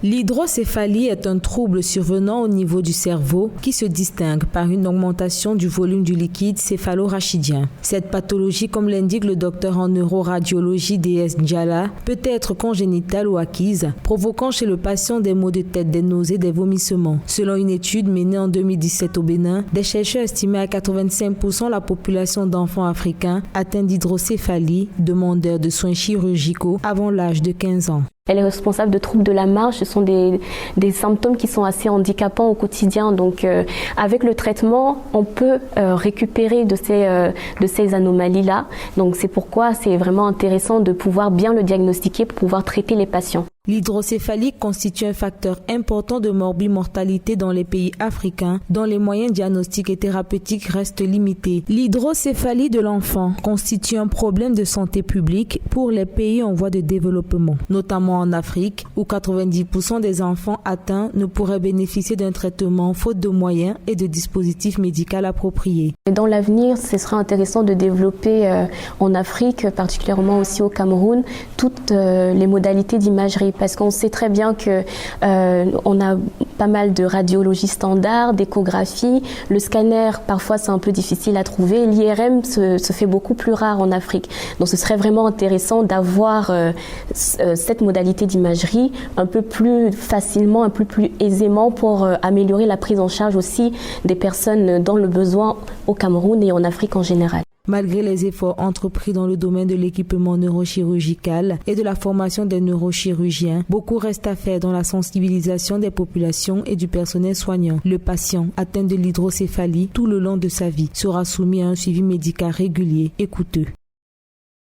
L'hydrocéphalie est un trouble survenant au niveau du cerveau qui se distingue par une augmentation du volume du liquide céphalo-rachidien. Cette pathologie, comme l'indique le docteur en neuroradiologie DS Diala, peut être congénitale ou acquise, provoquant chez le patient des maux de tête, des nausées, des vomissements. Selon une étude menée en 2017 au Bénin, des chercheurs estimaient à 85% la population d'enfants africains atteints d'hydrocéphalie, demandeurs de soins chirurgicaux avant l'âge de 15 ans. Elle est responsable de troubles de la marche. Ce sont des symptômes qui sont assez handicapants au quotidien. Donc, avec le traitement, on peut récupérer de ces anomalies-là. Donc, c'est pourquoi c'est vraiment intéressant de pouvoir bien le diagnostiquer pour pouvoir traiter les patients. L'hydrocéphalie constitue un facteur important de morbimortalité dans les pays africains dont les moyens diagnostiques et thérapeutiques restent limités. L'hydrocéphalie de l'enfant constitue un problème de santé publique pour les pays en voie de développement, notamment en Afrique où 90% des enfants atteints ne pourraient bénéficier d'un traitement faute de moyens et de dispositifs médicaux appropriés. Dans l'avenir, ce sera intéressant de développer en Afrique, particulièrement aussi au Cameroun, toutes les modalités d'imagerie. Parce qu'on sait très bien que on a pas mal de radiologie standard, d'échographie. Le scanner, parfois, c'est un peu difficile à trouver. L'IRM se fait beaucoup plus rare en Afrique. Donc, ce serait vraiment intéressant d'avoir cette modalité d'imagerie un peu plus facilement, un peu plus aisément pour améliorer la prise en charge aussi des personnes dans le besoin au Cameroun et en Afrique en général. Malgré les efforts entrepris dans le domaine de l'équipement neurochirurgical et de la formation des neurochirurgiens, beaucoup reste à faire dans la sensibilisation des populations et du personnel soignant. Le patient atteint de l'hydrocéphalie tout le long de sa vie sera soumis à un suivi médical régulier et coûteux.